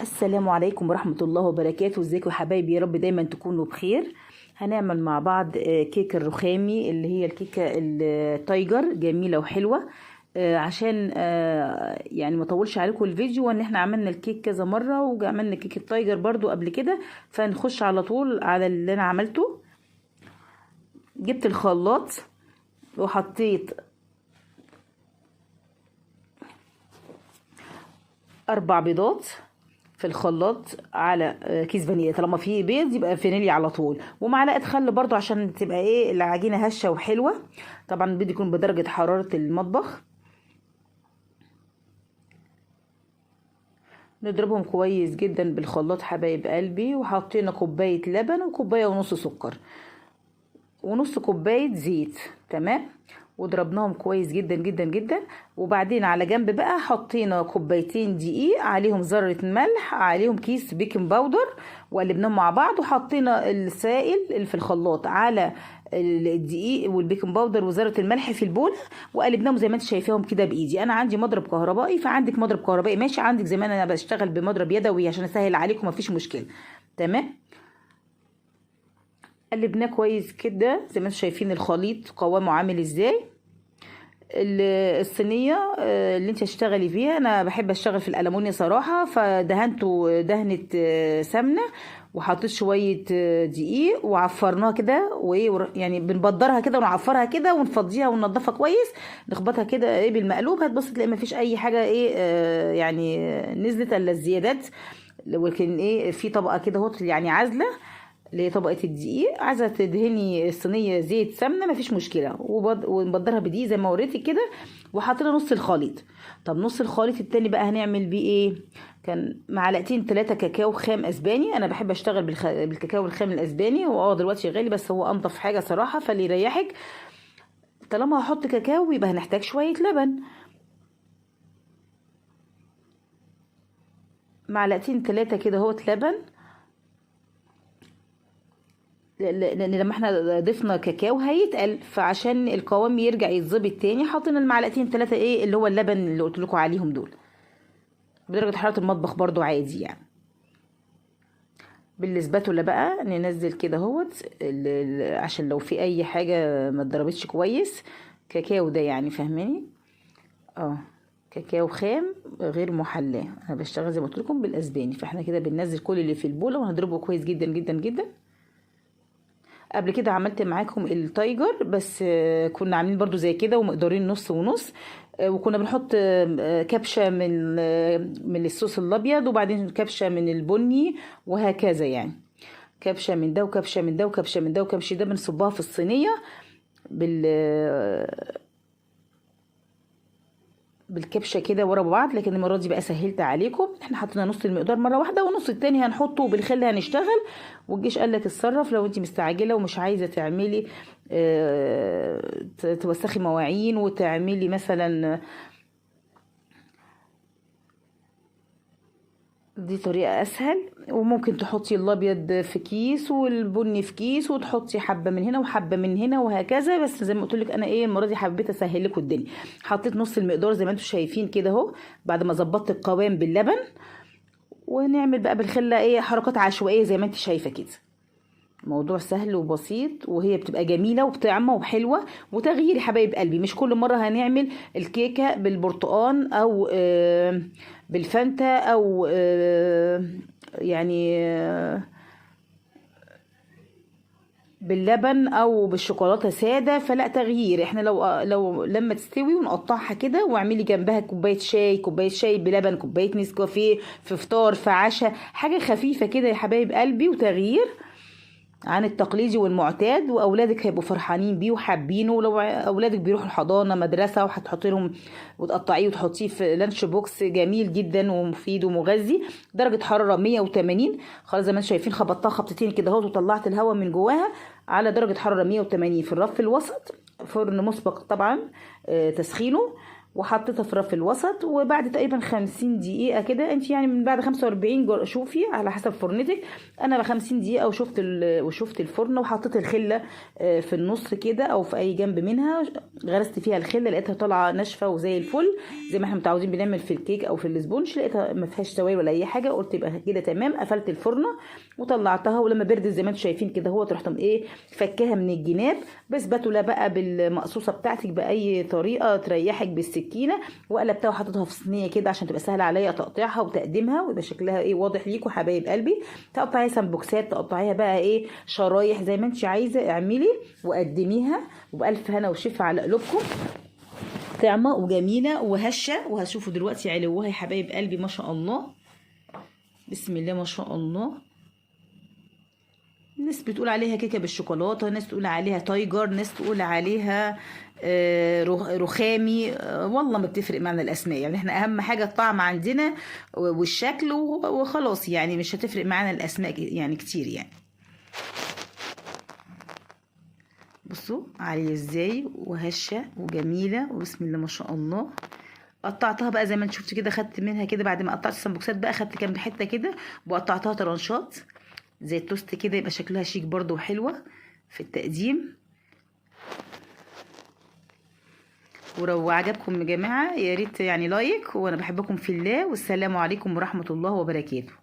السلام عليكم ورحمة الله وبركاته. ازيكم يا حبايبي؟ يا رب دايما تكونوا بخير. هنعمل مع بعض كيك الرخامي اللي هي الكيكة التايجر، جميلة وحلوة. عشان يعني ما اطولش عليكم الفيديو، وان احنا عملنا الكيك كذا مرة وعملنا كيك التايجر برضو قبل كده، فنخش على طول على اللي انا عملته. جبت الخلاط وحطيت 4 بيضات في الخلاط على كيس فانيليا. طالما فيه بيض يبقى فانيليا على طول، ومعلقه خل برضو عشان تبقى العجينه هشه وحلوه. طبعا البيض يكون بدرجه حراره المطبخ. نضربهم كويس جدا بالخلاط حبايب قلبي، وحطينا كوبايه لبن وكوبايه ونص سكر ونص كوبايه زيت. تمام، وضربناهم كويس جدا جدا جدا. وبعدين على جنب بقى حطينا كوبايتين دقيق، عليهم ذرة ملح، عليهم كيس بيكنج باودر، وقلبناهم مع بعض. وحطينا السائل اللي في الخلاط على الدقيق والبيكنج باودر وذرة الملح في البول، وقلبناهم زي ما انت شايفاهم كده بايدي. انا عندي مضرب كهربائي، فعندك مضرب كهربائي ماشي، عندك زي ما انا بشتغل بمضرب يدوي عشان اسهل عليكم، مفيش مشكلة. تمام، قلبناه كويس كده زي ما انتم شايفين الخليط قوامه عامل ازاي. الصينيه اللي انت هتشتغلي فيها، انا بحب اشتغل في الالومنيا صراحه، فدهنته دهنه سمنه، وحطيت شويه دقيق وعفرناها كده، وايه يعني بنبدرها كده ونعفرها كده ونفضيها وننضفها كويس، نخبطها كده بالمقلوب. هتبص تلاقي مفيش اي حاجه يعني نزلت الا الزيادات، ولكن في طبقه كده اهوت يعني عازله لطبقه الدقيق. عايزه تدهني الصينيه زيت سمنه مفيش مشكله، ونبدرها بدقيق زي ما وريتك كده. وحطينا نص الخليط. طب نص الخليط التاني بقى هنعمل بيه ايه؟ كان معلقتين 3 كاكاو خام اسباني. انا بحب اشتغل بالكاكاو الخام الاسباني، هو دلوقتي غالي بس هو انضف حاجه صراحه، فاللي يريحك. طالما هحط كاكاو يبقى هنحتاج شويه لبن. معلقتين 3 كده اهوت لبن، لان لما احنا ضفنا كاكاو هيتقل، فعشان القوام يرجع يتظبط تاني حطينا المعلقتين 3 اللي هو اللبن اللي قلت لكم عليهم دول، بدرجه حراره المطبخ برضو عادي يعني. بالسباتولا بقى ننزل كده اهوت عشان لو في اي حاجه ما اتضربتش كويس. كاكاو ده يعني فاهماني؟ كاكاو خام غير محلاه. انا بشتغل زي ما قلت لكم بالاسباني، فاحنا كده بننزل كل اللي في البوله وهنضربه كويس جدا جدا جدا. قبل كده عملت معاكم التايجر، بس كنا عاملين برضو زي كده ومقدارين نص ونص، وكنا بنحط كبشة من الصوص الابيض، وبعدين كبشة من البني، وهكذا يعني. كبشة من ده وكبشة من ده وكبشة من ده وكبشة ده، بنصبها في الصينية بالكبشه كده ورا بعض. لكن المره دي بقى سهلت عليكم، احنا حطينا نص المقدار مره واحده، ونص التاني هنحطه بالخل هنشتغل. والجيش قال لك اتصرف لو انت مستعجله ومش عايزه تعملي توسخي مواعين وتعملي مثلا. دي طريقة اسهل. وممكن تحطي الابيض في كيس والبني في كيس، وتحطي حبة من هنا وحبة من هنا وهكذا. بس زي ما قلت لك انا المرة دي حبيت اسهل لكم الدنيا. حطيت نص المقدار زي ما انتم شايفين كده اهو، بعد ما ظبطت القوام باللبن. ونعمل بقى بالخلة حركات عشوائية زي ما انت شايفة كده. موضوع سهل وبسيط، وهي بتبقى جميلة وبطعمة وحلوة وتغيير يا حبايب قلبي. مش كل مرة هنعمل الكيكة بالبرتقال او بالفانتا او يعني باللبن او بالشوكولاته ساده، فلا تغيير. احنا لو لما تستوي ونقطعها كده، واعملي جنبها كوبايه شاي بلبن، كوبايه نسكافيه، في فطار في عشاء، حاجه خفيفه كده يا حبايب قلبي، وتغيير عن التقليدي والمعتاد. واولادك هيبقوا فرحانين بيه وحابينه. ولو اولادك بيروحوا الحضانه مدرسه، وهتحطي لهم وتقطعيه وتحطيه في لانش بوكس، جميل جدا ومفيد ومغذي. درجه حراره 180. خلاص زي ما انتم شايفين خبطتها خبطتين كده اهو، وطلعت الهواء من جواها على درجه حراره 180 في الرف الوسط. فرن مسبق طبعا تسخينه. وحطيتها في الرف الوسط. وبعد تقريبا 50 دقيقة كده، انت يعني من بعد 45 شوفي على حسب فرنتك. انا ب 50 دقيقة وشفت الفرن، وحطيت الخلة في النص كده او في اي جنب منها، غرست فيها الخلة لقيتها طالعة ناشفة وزي الفل، زي ما احنا متعودين بنعمل في الكيك او في الاسبونج. لقيتها ما فيهاش سوائل ولا اي حاجة، قلت يبقى كده تمام. قفلت الفرن وطلعتها، ولما بردت زي ما انتم شايفين كده هو رحت ايه فكاها من الجناب بسباتولا بقى بالمقصوصة بتاعتك باي طريقة تريحك بالسكينة، وقلبتها وحطيتها في صينيه كده عشان تبقى سهله عليا تقطيعها وتقديمها، ويبقى شكلها ايه واضح ليكوا حبايب قلبي. تقطعيها سمبوكسات، تقطعيها بقى ايه شرايح زي ما انت عايزه اعملي وقدميها، وبألف هنا وشفا على قلوبكم. طعمه وجميله وهشه، وهشوفوا دلوقتي علوها يا حبايب قلبي. ما شاء الله، بسم الله ما شاء الله. ناس بتقول عليها كيكه بالشوكولاته، ناس تقول عليها تايجر، ناس تقول عليها رخامي. والله ما بتفرق معنا الاسماء، يعني احنا اهم حاجه الطعم عندنا والشكل وخلاص، يعني مش هتفرق معانا الاسماء يعني كتير يعني. بصوا عاليه ازاي وهشه وجميله، وبسم الله ما شاء الله. قطعتها بقى زي ما انت شفتي كده، خدت منها كده بعد ما قطعت السمبوكسات بقى، خدت كام حته كده وقطعتها طرنشات زي التوست كده، يبقى شكلها شيك برضو وحلوه في التقديم. ولو عجبكم يا جماعه يا ريت يعني لايك، وانا بحبكم في الله، والسلام عليكم ورحمه الله وبركاته.